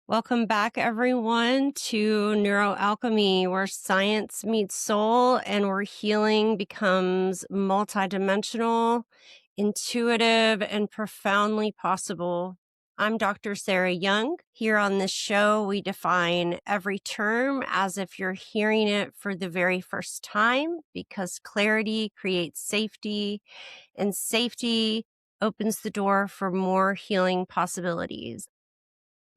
Welcome back, everyone, to Neuroalchemy, where science meets soul and where healing becomes multidimensional, intuitive, and profoundly possible. I'm Dr. Sarah Young. Here on this show, we define every term as if you're hearing it for the very first time, because clarity creates safety, and safety opens the door for more healing possibilities.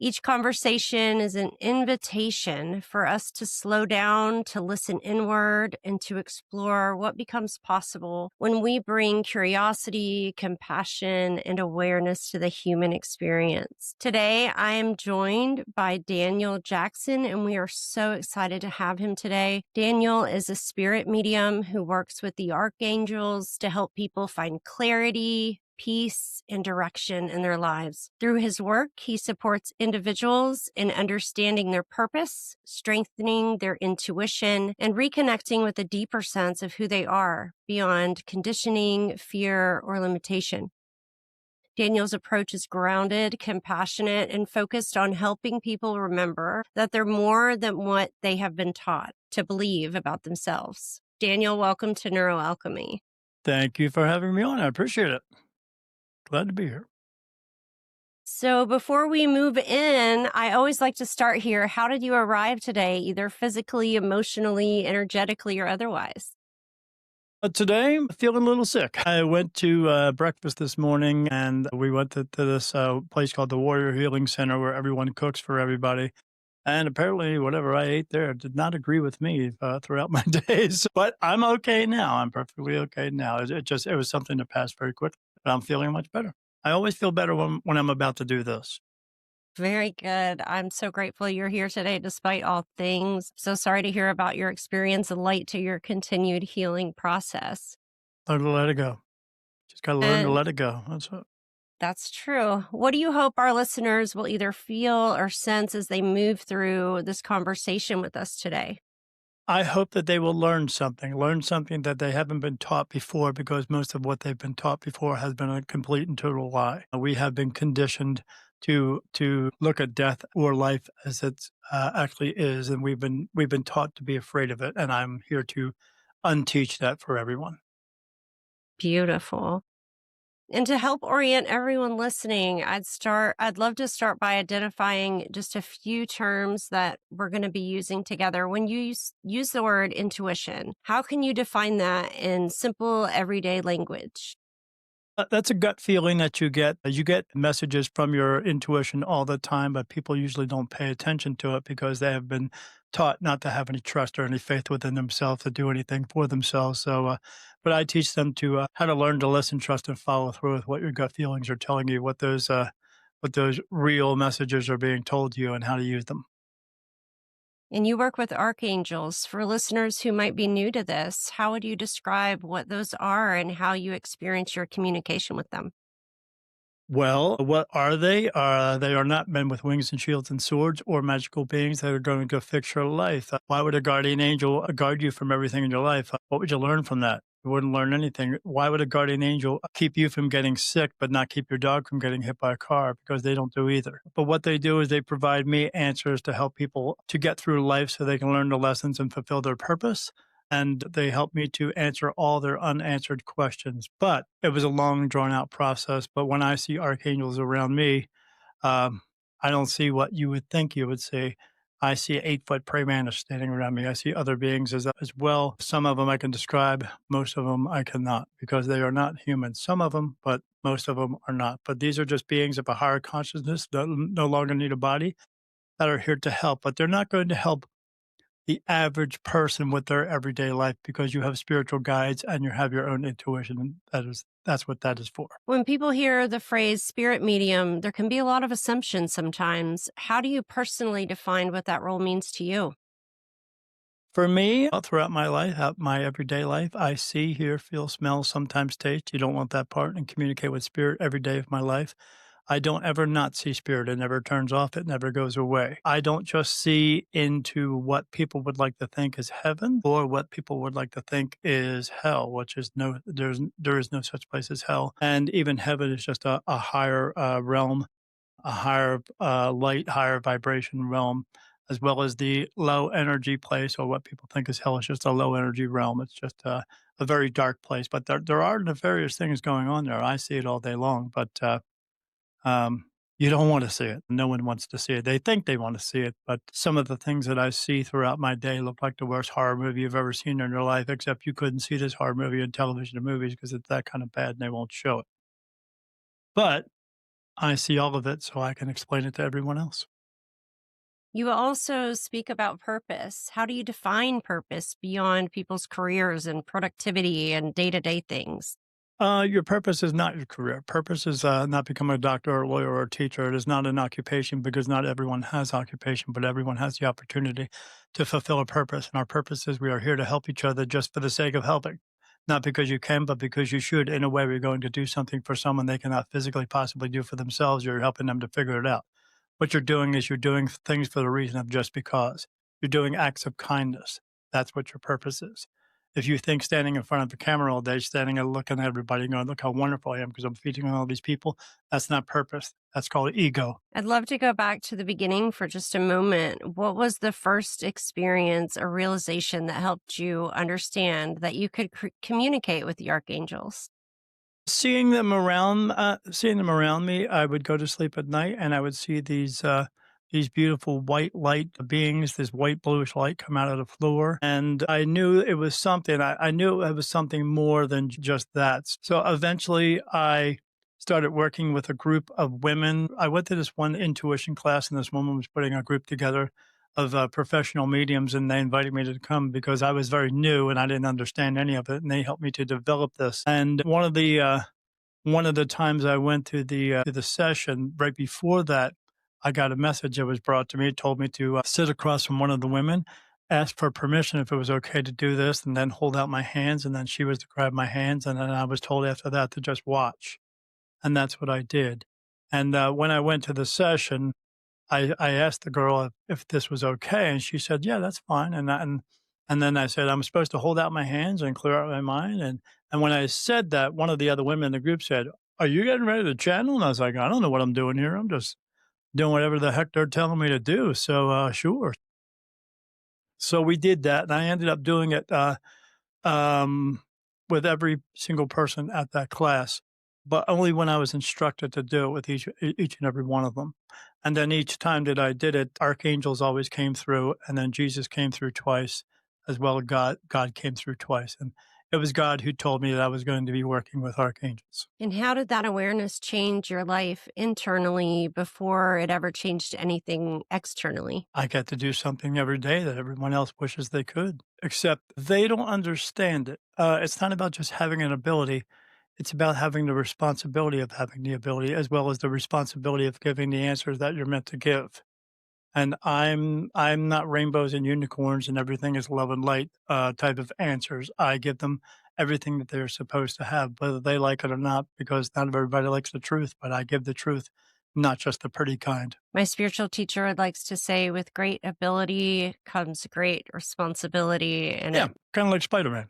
Each conversation is an invitation for us to slow down, to listen inward, and to explore what becomes possible when we bring curiosity, compassion, and awareness to the human experience. Today, I am joined by Daniel Jackson, and we are so excited to have him today. Daniel is a spirit medium who works with the Archangels to help people find clarity, peace, and direction in their lives. Through his work, he supports individuals in understanding their purpose, strengthening their intuition, and reconnecting with a deeper sense of who they are beyond conditioning, fear, or limitation. Daniel's approach is grounded, compassionate, and focused on helping people remember that they're more than what they have been taught to believe about themselves. Daniel, welcome to Neuroalchemy. Thank you for having me on. I appreciate it. Glad to be here. So before we move in, I always like to start here. How did you arrive today, either physically, emotionally, energetically, or otherwise? Today, I'm feeling a little sick. I went to breakfast this morning and we went to this place called the Warrior Healing Center where everyone cooks for everybody. And apparently, whatever I ate there did not agree with me throughout my days. But I'm okay now. I'm perfectly okay now. It was something that passed very quickly. But I'm feeling much better. I always feel better when I'm about to do this. Very good. I'm so grateful you're here today despite all things. So sorry to hear about your experience and light to your continued healing process. Learn to let it go. Just got to learn to And let it go. That's it. that's true. What do you hope our listeners will either feel or sense as they move through this conversation with us today? I hope that they will learn something that they haven't been taught before, because most of what they've been taught before has been a complete and total lie. We have been conditioned to look at death or life as it actually is, and we've been taught to be afraid of it. And I'm here to unteach that for everyone. Beautiful. And to help orient everyone listening, I'd love to start by identifying just a few terms that we're going to be using together. When you use the word intuition, how can you define that in simple everyday language? That's a gut feeling that you get. You get messages from your intuition all the time, but people usually don't pay attention to it because they have been taught not to have any trust or any faith within themselves to do anything for themselves. But I teach them to how to learn to listen, trust, and follow through with what your gut feelings are telling you, what those real messages are being told to you, and how to use them. And you work with archangels. For listeners who might be new to this, how would you describe what those are and how you experience your communication with them? Well, what are they? They are not men with wings and shields and swords or magical beings that are going to fix your life. Why would a guardian angel guard you from everything in your life? What would you learn from that? You wouldn't learn anything. Why would a guardian angel keep you from getting sick, but not keep your dog from getting hit by a car? Because they don't do either. But what they do is they provide me answers to help people to get through life so they can learn the lessons and fulfill their purpose, and they helped me to answer all their unanswered questions. But it was a long, drawn out process. But when I see archangels around me, um, I don't see what you would think you would see. I see 8-foot praying mantis standing around me. I see other beings as well. Some of them I can describe. Most of them I cannot, because they are not human. Some of them, but most of them are not. But these are just beings of a higher consciousness that no longer need a body, that are here to help. But they're not going to help the average person with their everyday life, because you have spiritual guides and you have your own intuition. And that's what that is for. When people hear the phrase spirit medium, there can be a lot of assumptions sometimes. How do you personally define what that role means to you? For me, throughout my life, my everyday life, I see, hear, feel, smell, sometimes taste. You don't want that part, and communicate with spirit every day of my life. I don't ever not see spirit. It never turns off. It never goes away. I don't just see into what people would like to think is heaven or what people would like to think is hell, which is there is no such place as hell. And even heaven is just a higher realm a higher light, higher vibration realm, as well as the low energy place, or what people think is hell is just a low energy realm. It's just a very dark place. But there are nefarious things going on there. I see it all day long, but um, you don't want to see it. No one wants to see it. They think they want to see it, but some of the things that I see throughout my day look like the worst horror movie you've ever seen in your life, except you couldn't see this horror movie in television or movies because it's that kind of bad and they won't show it. But I see all of it so I can explain it to everyone else. You also speak about purpose. How do you define purpose beyond people's careers and productivity and day to day things? Your purpose is not your career. Purpose is not becoming a doctor or a lawyer or a teacher. It is not an occupation because not everyone has occupation, but everyone has the opportunity to fulfill a purpose. And our purpose is we are here to help each other just for the sake of helping, not because you can, but because you should. In a way, we're going to do something for someone they cannot physically possibly do for themselves. You're helping them to figure it out. What you're doing is you're doing things for the reason of just because. You're doing acts of kindness. That's what your purpose is. If you think standing in front of the camera all day, standing and looking at everybody going, look how wonderful I am because I'm feeding on all these people, that's not purpose. That's called ego. I'd love to go back to the beginning for just a moment. What was the first experience or realization that helped you understand that you could communicate with the archangels? Seeing them around me, I would go to sleep at night and I would see these beautiful white light beings, this white bluish light come out of the floor. And I knew it was something. I knew it was something more than just that. So eventually I started working with a group of women. I went to this one intuition class and this woman was putting a group together of professional mediums, and they invited me to come because I was very new and I didn't understand any of it, and they helped me to develop this. And one of the times I went to the session right before that, I got a message that was brought to me. It told me to sit across from one of the women, ask for permission if it was okay to do this, and then hold out my hands. And then she was to grab my hands, and then I was told after that to just watch, and that's what I did. And when I went to the session, I asked the girl if this was okay, and she said, "Yeah, that's fine." And then I said, "I'm supposed to hold out my hands and clear out my mind." And when I said that, one of the other women in the group said, "Are you getting ready to channel?" And I was like, "I don't know what I'm doing here. I'm just doing whatever the heck they're telling me to do." So sure. So we did that, and I ended up doing it. Um, with every single person at that class, but only when I was instructed to do it with each and every one of them. And then each time that I did it, archangels always came through, and then Jesus came through twice, as well as God came through twice. And it was God who told me that I was going to be working with archangels. And how did that awareness change your life internally before it ever changed anything externally? I get to do something every day that everyone else wishes they could, except they don't understand it. It's not about just having an ability. It's about having the responsibility of having the ability, as well as the responsibility of giving the answers that you're meant to give. And I'm not rainbows and unicorns and everything is love and light type of answers. I give them everything that they're supposed to have, whether they like it or not, because not everybody likes the truth, but I give the truth, not just the pretty kind. My spiritual teacher likes to say, with great ability comes great responsibility. And Yeah, it kind of like Spider Man.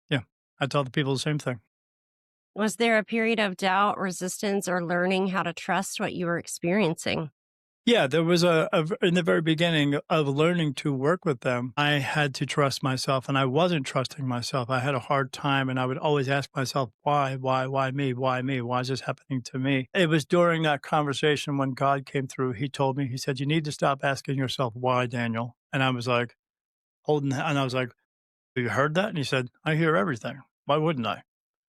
Yeah, I tell the people the same thing. was there a period of doubt, resistance, or learning how to trust what you were experiencing? Yeah, there was in the very beginning of learning to work with them, I had to trust myself and I wasn't trusting myself. I had a hard time and I would always ask myself, why me? Why me? Why is this happening to me? It was during that conversation when God came through, he told me, he said, you need to stop asking yourself, why, Daniel? And I was like, and I was like, have you heard that? And he said, I hear everything. Why wouldn't I?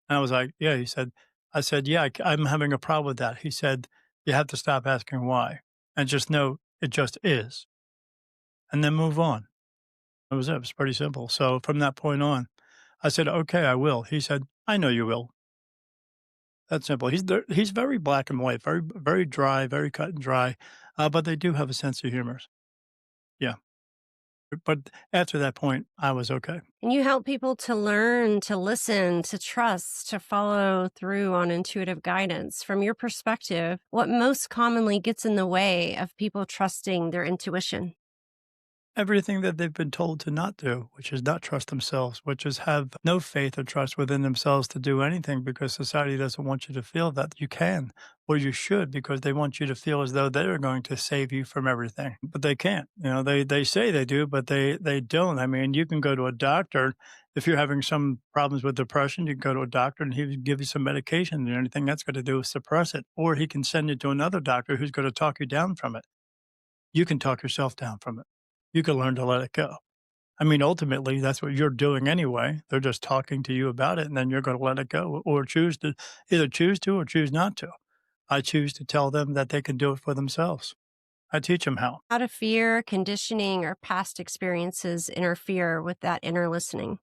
And I was like, yeah, he said, I said, yeah, I'm having a problem with that. He said, you have to stop asking why and just know it just is and then move on. That was it. It was pretty simple. So from that point on, I said, okay, I will. He said, I know you will. That's simple. He's very black and white, very dry, very cut and dry, but they do have a sense of humor. Yeah. But after that point, I was okay. And you help people to learn, to listen, to trust, to follow through on intuitive guidance. From your perspective, what most commonly gets in the way of people trusting their intuition? Everything that they've been told to not do, which is not trust themselves, which is have no faith or trust within themselves to do anything because society doesn't want you to feel that you can or you should because they want you to feel as though they're going to save you from everything. But they can't. They say they do, but they don't. I mean, you can go to a doctor if you're having some problems with depression, you can go to a doctor and he will give you some medication. The only thing that's going to do is suppress it. Or he can send you to another doctor who's going to talk you down from it. You can talk yourself down from it. You can learn to let it go. I mean, ultimately, that's what you're doing anyway. They're just talking to you about it, and then you're going to let it go or choose to either choose to or choose not to. I choose to tell them that they can do it for themselves. I teach them how. How do fear, conditioning, or past experiences interfere with that inner listening?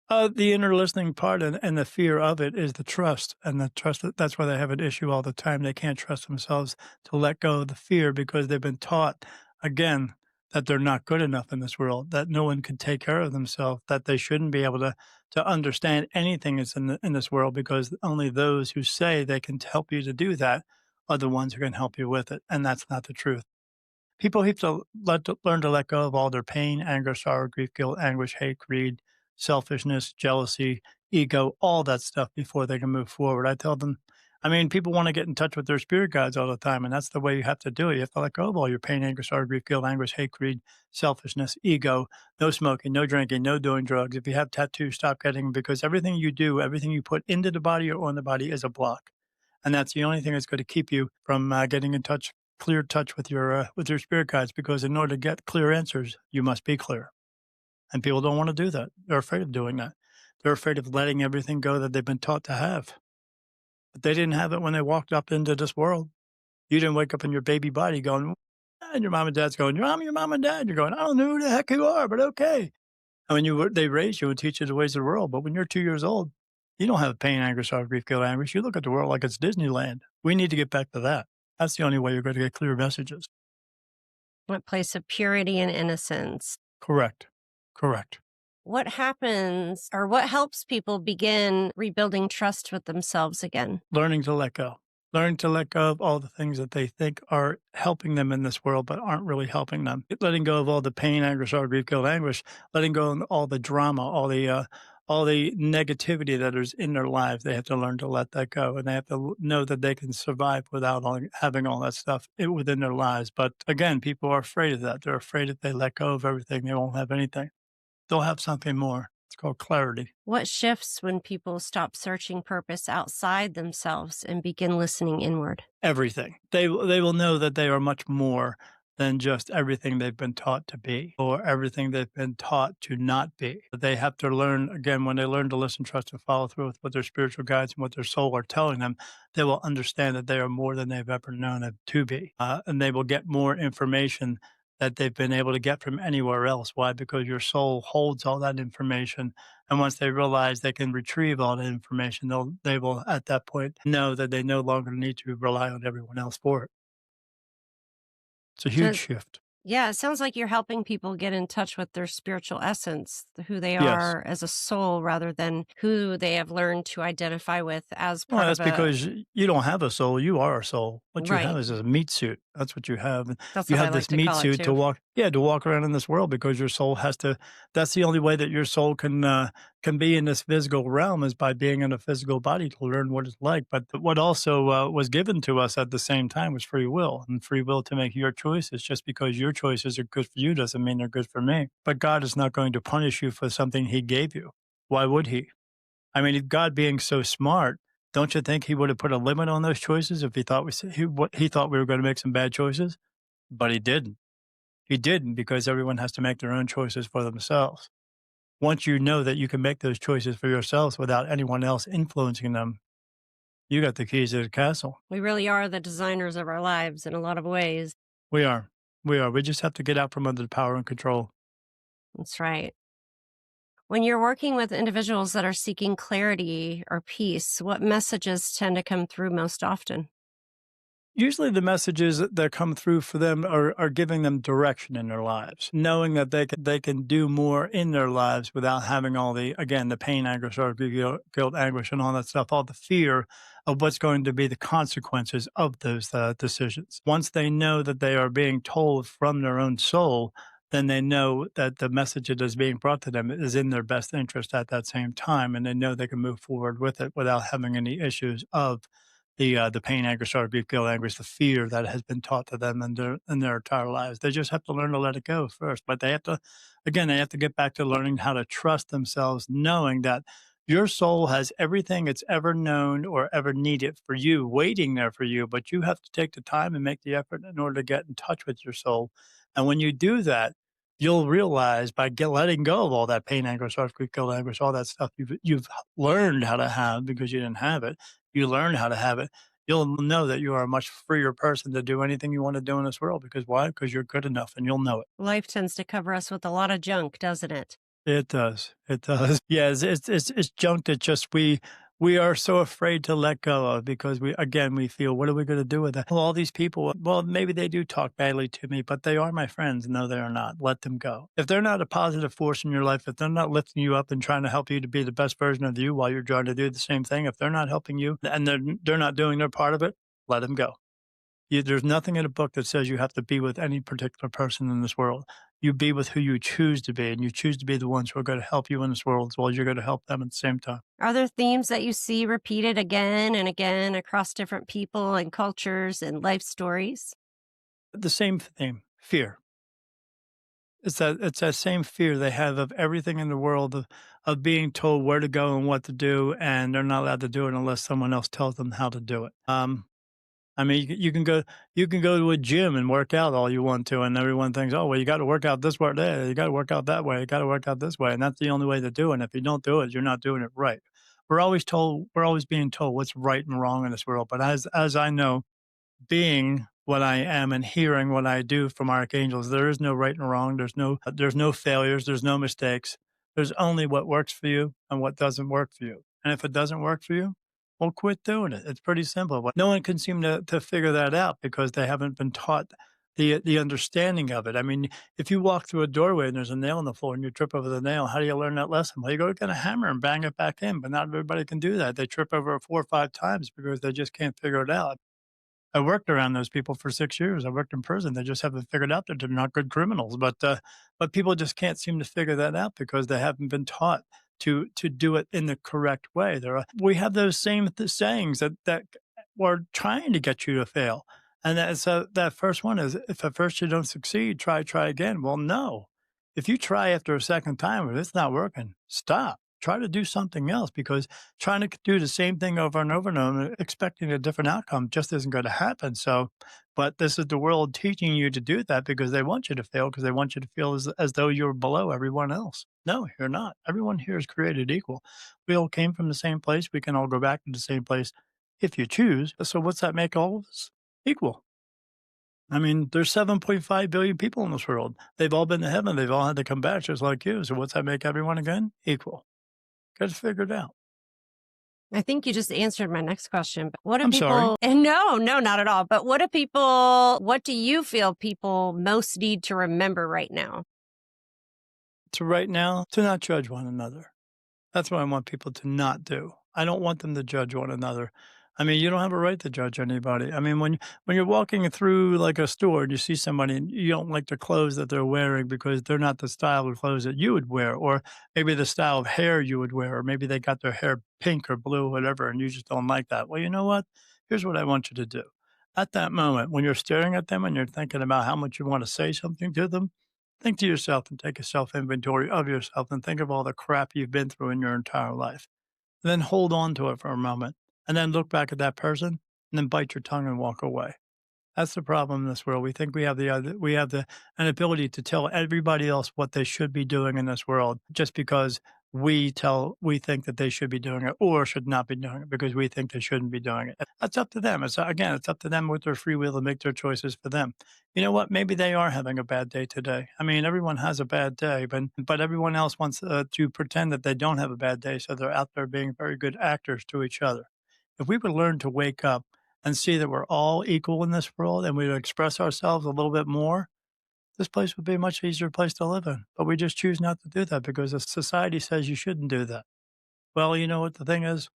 The inner listening part and the fear of it is the trust, and the trust that's why they have an issue all the time. They can't trust themselves to let go of the fear because they've been taught, again, that they're not good enough in this world, that no one can take care of themselves, that they shouldn't be able to understand anything that's in this world because only those who say they can help you to do that are the ones who can help you with it, and that's not the truth. People have to learn to let go of all their pain, anger, sorrow, grief, guilt, anguish, hate, greed, selfishness, jealousy, ego, all that stuff before they can move forward. I tell them, I mean, people want to get in touch with their spirit guides all the time, and that's the way you have to do it. You have to let go of all your pain, anger, sorrow, grief, guilt, anguish, hate, greed, selfishness, ego, no smoking, no drinking, no doing drugs. If you have tattoos, stop getting them because everything you do, everything you put into the body or on the body is a block. And that's the only thing that's going to keep you from getting in touch clear touch with your spirit guides because in order to get clear answers, you must be clear. And people don't want to do that. They're afraid of doing that. They're afraid of letting everything go that they've been taught to have. But they didn't have it when they walked up into this world. You didn't wake up in your baby body going, and your mom and dad's going, I'm your mom and dad. You're going, I don't know who the heck you are, but okay. And when they raise you and teach you the ways of the world. But when you're 2 years old, you don't have pain, anger, sorrow, grief, guilt, anguish. You look at the world like it's Disneyland. We need to get back to that. That's the only way you're going to get clear messages. What place of purity and innocence? Correct. Correct. What happens or what helps people begin rebuilding trust with themselves again? Learning to let go. Learning to let go of all the things that they think are helping them in this world, but aren't really helping them. Letting go of all the pain, anger, sorrow, grief, guilt, anguish. Letting go of all the drama, all the negativity that is in their lives. They have to learn to let that go, and they have to know that they can survive without having all that stuff within their lives. But again, people are afraid of that. They're afraid if they let go of everything, they won't have anything. They'll have something more. It's called clarity. What shifts when people stop searching purpose outside themselves and begin listening inward? Everything. They will know that they are much more than just everything they've been taught to be or everything they've been taught to not be. They have to learn, again, when they learn to listen, trust, and follow through with what their spiritual guides and what their soul are telling them, they will understand that they are more than they've ever known it to be. And they will get more information that they've been able to get from anywhere else. Why? Because your soul holds all that information. And once they realize they can retrieve all that information, they will at that point know that they no longer need to rely on everyone else for it. It's a So, huge shift. yeah, it sounds like you're helping people get in touch with their spiritual essence, who they Yes. are as a soul rather than who they have learned to identify with as Well, part that's of a because you don't have a soul, you are a soul. What you have right. is a meat suit. That's what you have. And That's you what I have like this to meat call it suit to too. walk around in this world because your soul has to that's the only way that your soul can be in this physical realm is by being in a physical body to learn what it's like. But what also was given to us at the same time was free will and free will to make your choices. Just because your choices are good for you doesn't mean they're good for me. But God is not going to punish you for something he gave you. Why would he? I mean, if God being so smart, don't you think he would have put a limit on those choices if he thought he thought we were going to make some bad choices? But he didn't. He didn't because everyone has to make their own choices for themselves. Once you know that you can make those choices for yourselves without anyone else influencing them, you got the keys to the castle. We really are the designers of our lives in a lot of ways. We are. We are. We just have to get out from under the power and control. That's right. When you're working with individuals that are seeking clarity or peace, what messages tend to come through most often? Usually the messages that come through for them are giving them direction in their lives, knowing that they can do more in their lives without having all the pain, anger, sorrow, grief, guilt, anguish, and all that stuff, all the fear of what's going to be the consequences of those decisions. Once they know that they are being told from their own soul then they know that the message that is being brought to them is in their best interest at that same time, and they know they can move forward with it without having any issues of the pain, anger, sorrow, grief, guilt, anguish, the fear that has been taught to them in their entire lives. They just have to learn to let it go first. But they have to, again, they have to get back to learning how to trust themselves, knowing that your soul has everything it's ever known or ever needed for you, waiting there for you. But you have to take the time and make the effort in order to get in touch with your soul. And when you do that, you'll realize by letting go of all that pain, anger, sorrow, grief, guilt, anguish, all that stuff you've learned how to have because you didn't have it. You learn how to have it. You'll know that you are a much freer person to do anything you want to do in this world. Because why? Because you're good enough, and you'll know it. Life tends to cover us with a lot of junk, doesn't it? It does. It does. Yeah, it's junk that just we are so afraid to let go of because we feel, what are we going to do with that? Well, all these people, well, maybe they do talk badly to me, but they are my friends. No, they are not. Let them go. If they're not a positive force in your life, if they're not lifting you up and trying to help you to be the best version of you while you're trying to do the same thing, if they're not helping you and they're not doing their part of it, let them go. There's nothing in a book that says you have to be with any particular person in this world. You be with who you choose to be, and you choose to be the ones who are going to help you in this world as well as you're going to help them at the same time. Are there themes that you see repeated again and again across different people and cultures and life stories? The same theme, fear. It's that same fear they have of everything in the world of being told where to go and what to do, and they're not allowed to do it unless someone else tells them how to do it. I mean, you can go to a gym and work out all you want to, and everyone thinks, "Oh, well, you got to work out this way, there. You got to work out that way. You got to work out this way," and that's the only way to do it. And if you don't do it, you're not doing it right. We're always being told what's right and wrong in this world. But as I know, being what I am and hearing what I do from archangels, there is no right and wrong. There's no failures. There's no mistakes. There's only what works for you and what doesn't work for you. And if it doesn't work for you, well, quit doing it. It's pretty simple. But no one can seem to figure that out because they haven't been taught the understanding of it. I mean, if you walk through a doorway and there's a nail on the floor and you trip over the nail, how do you learn that lesson? Well, you go get a hammer and bang it back in. But not everybody can do that. They trip over it 4 or 5 times because they just can't figure it out. I worked around those people for 6 years. I worked in prison. They just haven't figured out that they're not good criminals, but people just can't seem to figure that out because they haven't been taught to do it in the correct way. We have those same sayings that were trying to get you to fail, and that first one is, if at first you don't succeed, try again. Well, no, if you try after a second time and it's not working, stop. Try to do something else because trying to do the same thing over and over, expecting a different outcome just isn't going to happen. So, but this is the world teaching you to do that because they want you to fail because they want you to feel as though you're below everyone else. No, you're not. Everyone here is created equal. We all came from the same place. We can all go back to the same place if you choose. So, what's that make all of us? Equal. I mean, there's 7.5 billion people in this world. They've all been to heaven. They've all had to come back just like you. So, what's that make everyone again? Equal. Got to figure it out. I think you just answered my next question. But what do I'm sorry. people, and no, not at all. But what do you feel people most need to remember right now? To right now, to not judge one another. That's what I want people to not do. I don't want them to judge one another. I mean, you don't have a right to judge anybody. I mean, when you're walking through like a store and you see somebody and you don't like the clothes that they're wearing because they're not the style of clothes that you would wear, or maybe the style of hair you would wear, or maybe they got their hair pink or blue, whatever, and you just don't like that. Well, you know what? Here's what I want you to do. At that moment, when you're staring at them and you're thinking about how much you want to say something to them, think to yourself and take a self inventory of yourself and think of all the crap you've been through in your entire life. And then hold on to it for a moment and then look back at that person and then bite your tongue and walk away. That's the problem in this world. We think we have an ability to tell everybody else what they should be doing in this world just because we think that they should be doing it or should not be doing it because we think they shouldn't be doing it. That's up to them. It's up to them with their free will to make their choices for them. You know what? Maybe they are having a bad day today. I mean, everyone has a bad day, but everyone else wants to pretend that they don't have a bad day, so they're out there being very good actors to each other. If we would learn to wake up and see that we're all equal in this world and we express ourselves a little bit more, this place would be a much easier place to live in. But we just choose not to do that because the society says you shouldn't do that. Well, you know what the thing is?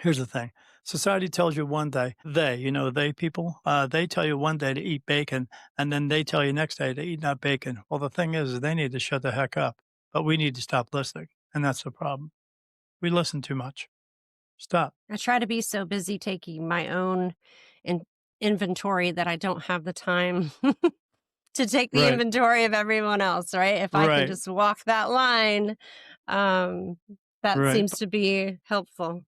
Here's the thing. Society tells you one day, they people, they tell you one day to eat bacon, and then they tell you next day to eat not bacon. Well, the thing is they need to shut the heck up, but we need to stop listening. And that's the problem. We listen too much. Stop. I try to be so busy taking my own in inventory that I don't have the time to take the Right. inventory of everyone else, right? If I can Right. just walk that line, um, that Right. seems to be helpful.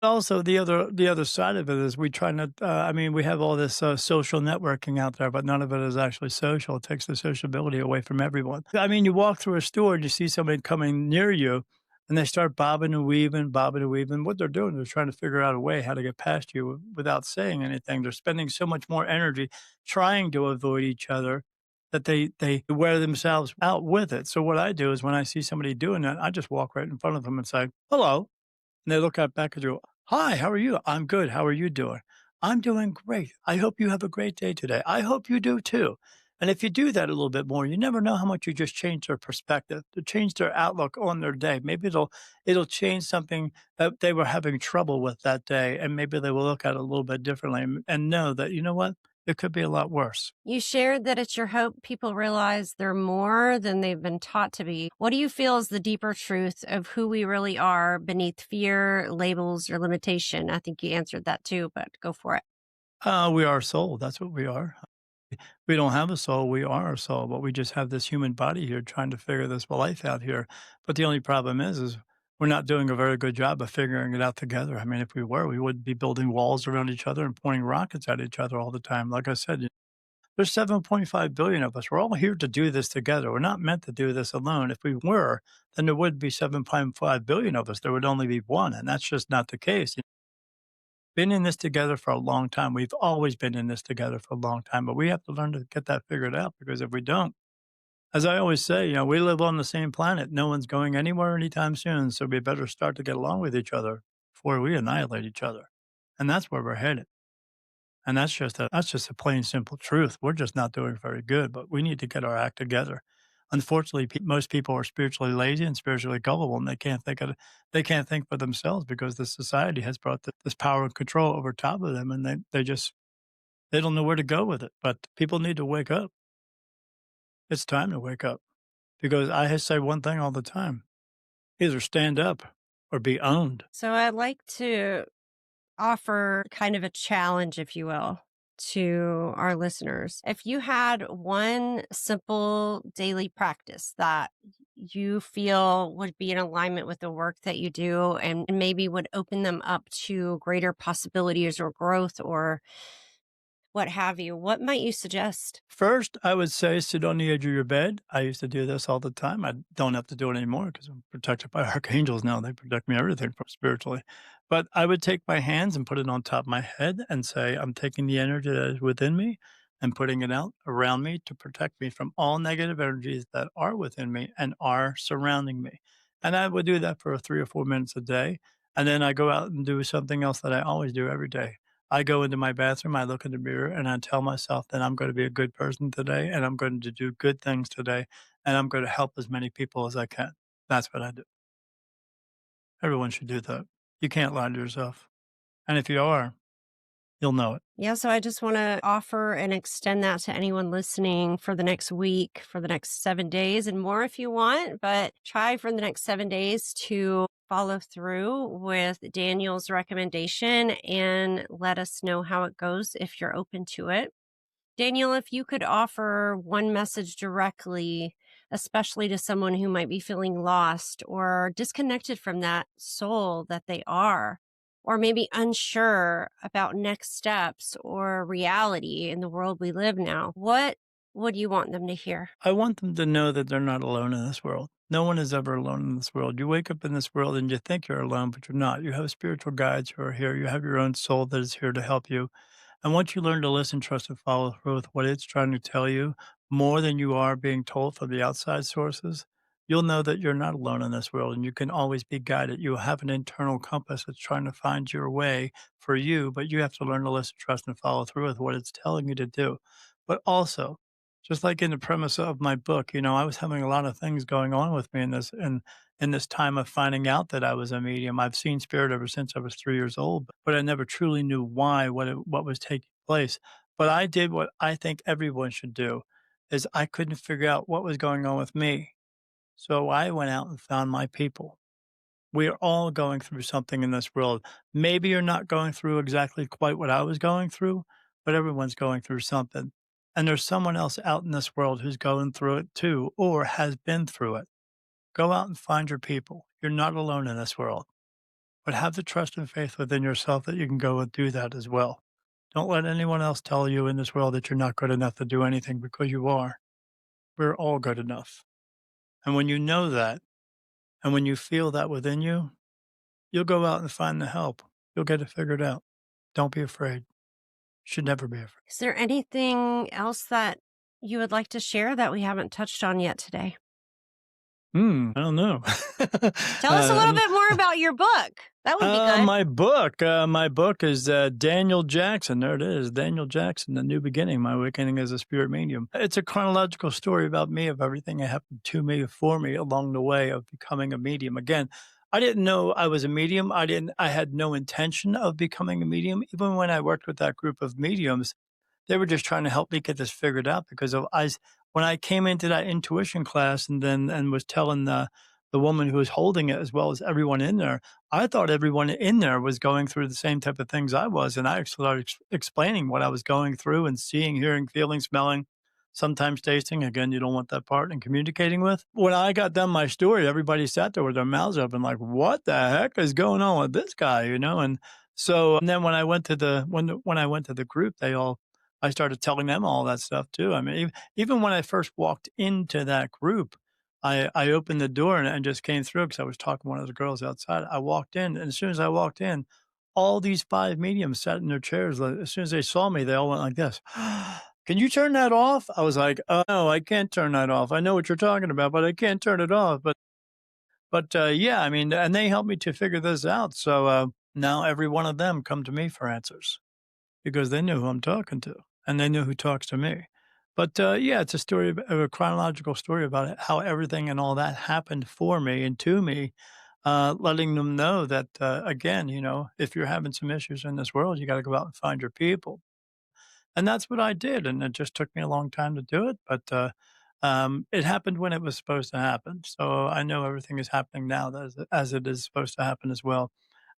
Also, the other side of it is we try not. I mean, we have all this social networking out there, but none of it is actually social. It takes the sociability away from everyone. I mean, you walk through a store and you see somebody coming near you, and they start bobbing and weaving, bobbing and weaving. What they're doing, they're trying to figure out a way how to get past you without saying anything. They're spending so much more energy trying to avoid each other that they wear themselves out with it. So what I do is when I see somebody doing that, I just walk right in front of them and say, "Hello." And they look up back at you. Hi, how are you? I'm good. How are you doing? I'm doing great. I hope you have a great day today. I hope you do too. And if you do that a little bit more, you never know how much you just change their perspective, to change their outlook on their day. Maybe it'll change something that they were having trouble with that day, and maybe they will look at it a little bit differently and know that you know what, it could be a lot worse. You shared that it's your hope people realize they're more than they've been taught to be. What do you feel is the deeper truth of who we really are beneath fear, labels, or limitation? I think you answered that too, but go for it. We are soul. That's what we are. We don't have a soul, we are a soul, but we just have this human body here trying to figure this life out here. But the only problem is we're not doing a very good job of figuring it out together. I mean, if we were, we wouldn't be building walls around each other and pointing rockets at each other all the time. Like I said, there's 7.5 billion of us. We're all here to do this together. We're not meant to do this alone. If we were, then there wouldn't be 7.5 billion of us. There would only be one, and that's just not the case. Been in this together for a long time. We've always been in this together for a long time, but we have to learn to get that figured out because if we don't, as I always say, we live on the same planet. No one's going anywhere anytime soon. So we better start to get along with each other before we annihilate each other. And that's where we're headed. And that's just a plain simple truth. We're just not doing very good, but we need to get our act together. Unfortunately, most people are spiritually lazy and spiritually gullible, and they can't think for themselves because the society has brought this power and control over top of them, and they don't know where to go with it. But people need to wake up. It's time to wake up because say one thing all the time: either stand up or be owned. So I'd like to offer kind of a challenge, if you will, to our listeners. If you had one simple daily practice that you feel would be in alignment with the work that you do and maybe would open them up to greater possibilities or growth or what have you, what might you suggest? First, I would say sit on the edge of your bed. I used to do this all the time. I don't have to do it anymore because I'm protected by archangels now. They protect me everything from spiritually. But I would take my hands and put it on top of my head and say, I'm taking the energy that is within me and putting it out around me to protect me from all negative energies that are within me and are surrounding me. And I would do that for 3 or 4 minutes a day. And then I go out and do something else that I always do every day. I go into my bathroom, I look in the mirror, and I tell myself that I'm going to be a good person today, and I'm going to do good things today, and I'm going to help as many people as I can. That's what I do. Everyone should do that. You can't lie to yourself. And if you are, you'll know it. Yeah, so I just want to offer and extend that to anyone listening for the next week, for the next 7 days, and more if you want. But try for the next 7 days to follow through with Daniel's recommendation and let us know how it goes if you're open to it. Daniel, if you could offer one message directly, especially to someone who might be feeling lost or disconnected from that soul that they are, or maybe unsure about next steps or reality in the world we live now, what would you want them to hear? I want them to know that they're not alone in this world. No one is ever alone in this world. You wake up in this world and you think you're alone, but you're not. You have spiritual guides who are here. You have your own soul that is here to help you. And once you learn to listen, trust, and follow through with what it's trying to tell you, more than you are being told from the outside sources, you'll know that you're not alone in this world and you can always be guided. You have an internal compass that's trying to find your way for you, but you have to learn to listen, trust, and follow through with what it's telling you to do. But also, Just like in the premise of my book, I was having a lot of things going on with me in this time of finding out that I was a medium. I've seen spirit ever since I was 3 years old, but I never truly knew why, what was taking place. But I did what I think everyone should do, is I couldn't figure out what was going on with me. So I went out and found my people. We are all going through something in this world. Maybe you're not going through exactly quite what I was going through, but everyone's going through something. And there's someone else out in this world who's going through it too, or has been through it. Go out and find your people. You're not alone in this world, but have the trust and faith within yourself that you can go and do that as well. Don't let anyone else tell you in this world that you're not good enough to do anything, because you are. We're all good enough. And when you know that, and when you feel that within you, you'll go out and find the help. You'll get it figured out. Don't be afraid. Should never be afraid. Is there anything else that you would like to share that we haven't touched on yet today? I don't know. Tell us a little bit more about your book. That would be good. My book is Daniel Jackson. There it is, Daniel Jackson, The New Beginning, My Awakening as a Spirit Medium. It's a chronological story about me, of everything that happened to me, for me along the way of becoming a medium. Again, I didn't know I was a medium. I had no intention of becoming a medium. Even when I worked with that group of mediums, they were just trying to help me get this figured out, because when I came into that intuition class and was telling the woman who was holding it, as well as everyone in there, I thought everyone in there was going through the same type of things I was, and I started explaining what I was going through, and seeing, hearing, feeling, smelling, sometimes tasting. Again, you don't want that part, and communicating with. When I got done my story, everybody sat there with their mouths open, like, "What the heck is going on with this guy?" And then when I went to when I went to the group, I started telling them all that stuff too. I mean, even when I first walked into that group, I opened the door and just came through, because I was talking to one of the girls outside. I walked in, and as soon as I walked in, all these 5 mediums sat in their chairs. Like, as soon as they saw me, they all went like this. Can you turn that off? I was like, oh, no, I can't turn that off. I know what you're talking about, but I can't turn it off. But yeah, I mean, and they helped me to figure this out. So now every one of them come to me for answers, because they know who I'm talking to, and they know who talks to me. But yeah, it's a story, of a chronological story about how everything and all that happened for me and to me, letting them know that, again, if you're having some issues in this world, you got to go out and find your people. And that's what I did, and it just took me a long time to do it, but, it happened when it was supposed to happen, so I know everything is happening now as it is supposed to happen as well.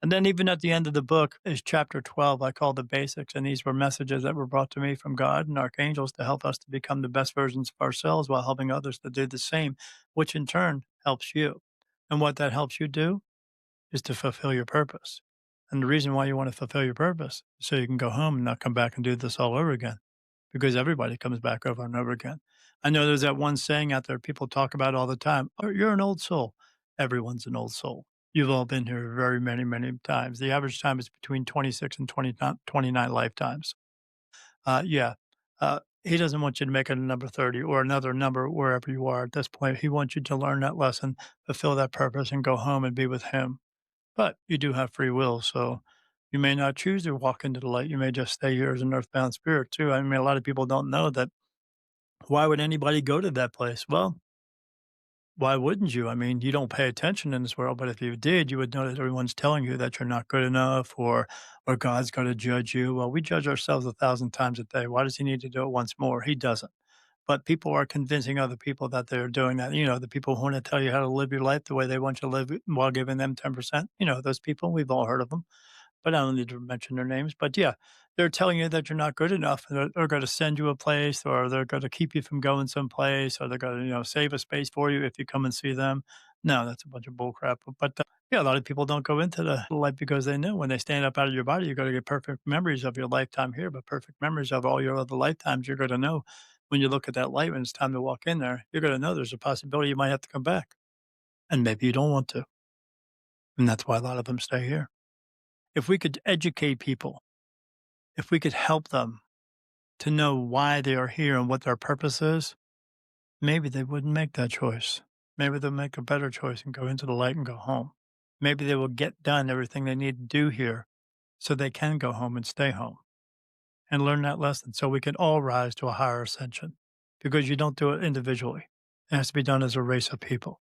And then even at the end of the book is chapter 12, I call the basics, and these were messages that were brought to me from God and archangels to help us to become the best versions of ourselves while helping others to do the same, which in turn helps you. And what that helps you do is to fulfill your purpose. And the reason why you want to fulfill your purpose is so you can go home and not come back and do this all over again, because everybody comes back over and over again. I know there's that one saying out there people talk about all the time. Oh, you're an old soul. Everyone's an old soul. You've all been here very many, many times. The average time is between 26 and 29 lifetimes. Yeah. He doesn't want you to make it a number 30 or another number wherever you are at this point. He wants you to learn that lesson, fulfill that purpose, and go home and be with him. But you do have free will, so you may not choose to walk into the light. You may just stay here as an earthbound spirit too. I mean, a lot of people don't know that. Why would anybody go to that place? Well, why wouldn't you? I mean, you don't pay attention in this world, but if you did, you would know that everyone's telling you that you're not good enough, or God's going to judge you. Well, we judge ourselves 1,000 times a day. Why does he need to do it once more? He doesn't. But people are convincing other people that they're doing that. The people who want to tell you how to live your life the way they want you to live it while giving them 10%. Those people, we've all heard of them, but I don't need to mention their names. But yeah, they're telling you that you're not good enough. And they're going to send you a place, or they're going to keep you from going someplace, or they're going to, save a space for you if you come and see them. No, that's a bunch of bull crap. But yeah, a lot of people don't go into the light because they know when they stand up out of your body, you're going to get perfect memories of your lifetime here, but perfect memories of all your other lifetimes. You're going to know when you look at that light when it's time to walk in there, you're going to know there's a possibility you might have to come back. And maybe you don't want to. And that's why a lot of them stay here. If we could educate people, if we could help them to know why they are here and what their purpose is, maybe they wouldn't make that choice. Maybe they'll make a better choice and go into the light and go home. Maybe they will get done everything they need to do here so they can go home and stay home and learn that lesson so we can all rise to a higher ascension. because you don't do it individually. It has to be done as a race of people.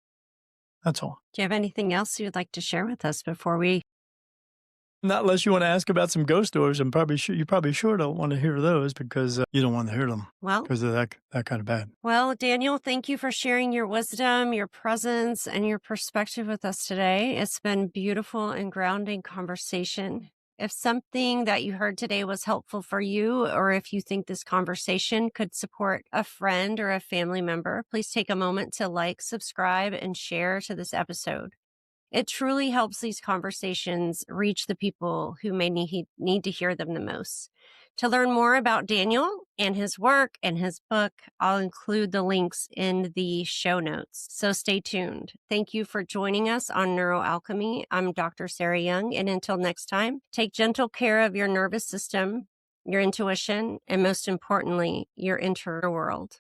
That's all. Do you have anything else you'd like to share with us before we? Not unless you want to ask about some ghost stories. You probably sure don't want to hear those because you don't want to hear them Well, because they're that kind of bad. well, Daniel, thank you for sharing your wisdom, your presence, and your perspective with us today. It's been beautiful and grounding conversation. If something that you heard today was helpful for you, or if you think this conversation could support a friend or a family member, please take a moment to like, subscribe, and share to this episode. It truly helps these conversations reach the people who may need to hear them the most. To learn more about Daniel and his work and his book, I'll include the links in the show notes. So stay tuned. Thank you for joining us on Neuroalchemy. I'm Dr. Sarah Young, and until next time, take gentle care of your nervous system, your intuition, and most importantly, your inner world.